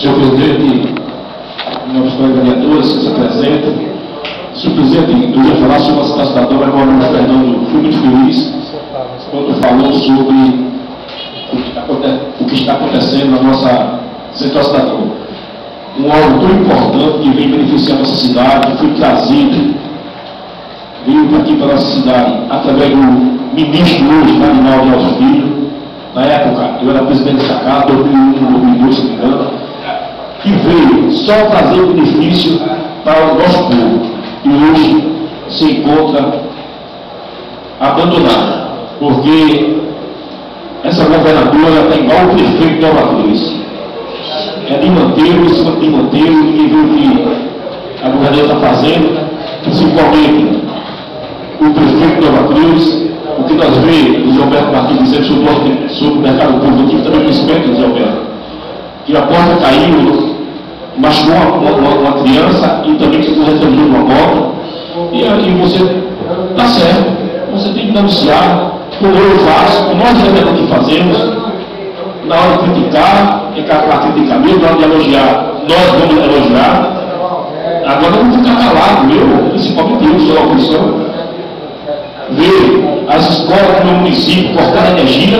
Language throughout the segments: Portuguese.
Senhor presidente, meus colegas vereadores que se apresentam. Senhor presidente, eu ia falar sobre uma situação da Dona Maria Fernando. Fui muito feliz quando falou sobre o que está acontecendo na nossa Central Cidadão. Um órgão tão importante que vem beneficiar a nossa cidade, que foi trazido, veio aqui para a nossa cidade através do ministro hoje, Marinaldo Alves Filho. Na época, eu era presidente dessa casa, 2001, 2002, se não me engano, que veio só trazer benefício para o nosso povo. E hoje se encontra abandonada, porque essa governadora está igual o prefeito de Nova Cruz. É de manter, em cima de manter, ninguém vê o que a governadora está fazendo, principalmente o prefeito de Nova Cruz. O que nós vemos, o Zé Alberto Martins dizendo sobre o mercado público, tive também conhecimento do Zé Alberto, que a porta caiu, machucou uma criança e também ficou retornando uma moto. E aí você está certo, você tem que denunciar, como eu faço, como nós aqui fazemos. Na hora de criticar, é para criticar mesmo, na hora de elogiar, nós vamos elogiar. Agora vamos ficar calado, principalmente eu, sou a oposição. Ver as escolas do meu município cortar energia,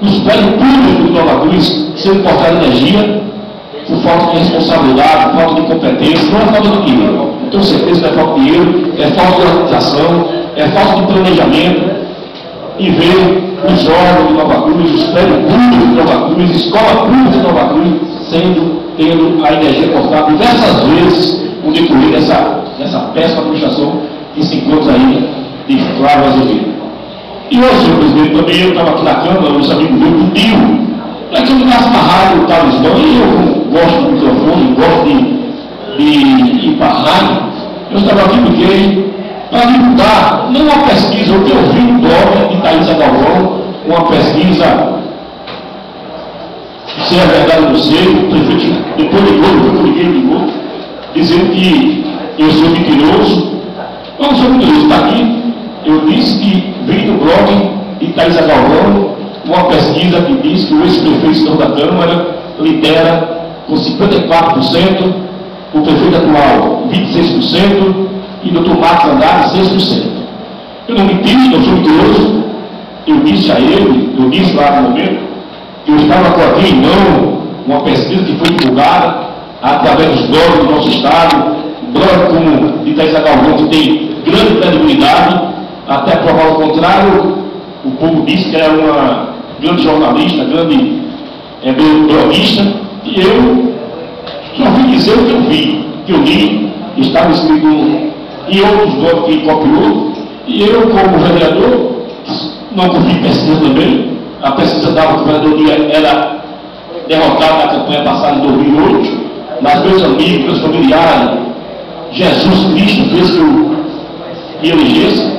os prédios públicos do Nova Cruz sendo cortar energia, por falta de responsabilidade, por falta de competência. Não é falta de dinheiro, tenho certeza que é falta de dinheiro, é falta de organização, é falta de planejamento. E ver os órgãos de Nova Cruz, os prédios públicos de Nova Cruz, escola pública de Nova Cruz, tendo a energia cortada diversas vezes no decorrer dessa péssima administração que se encontra aí de Flávio Azevedo. E hoje, senhor presidente, também eu estava aqui na Câmara, meus amigos meus pediram para que eu ligasse na rádio o talismã, e eu gosto do microfone, gosto de ir para a rádio. Eu estava aqui porque para divulgar, não uma pesquisa, o que eu vi no blog de Thaisa Galvão, uma pesquisa, se é verdade ou não sei, o prefeito depois ligou, dizendo que eu sou mentiroso. Eu não sou mentiroso, está aqui. Eu disse que vi no blog de Thaisa Galvão uma pesquisa que diz que o ex-prefeito da Câmara lidera com 54%, o prefeito atual 26%, e o Dr. Marcos Andrade 6%. Eu não menti, não sou mentiroso. Eu disse a ele, eu disse lá no momento, que eu estava com aqui em mão uma pesquisa que foi divulgada através dos blogs do nosso estado, blog como de Thaisa Galvão, que tem grande credibilidade, até provar o contrário. O povo disse que era uma grande jornalista, grande bloguista, e eu só vim dizer o que eu vi, que eu li, estava escrito e outros blogs que copiou, e eu, como vereador, não confio em pesquisa também. A pesquisa dava que o vereador era derrotado na campanha passada em 2008, mas meus amigos, meus familiares, Jesus Cristo fez que eu me elegesse.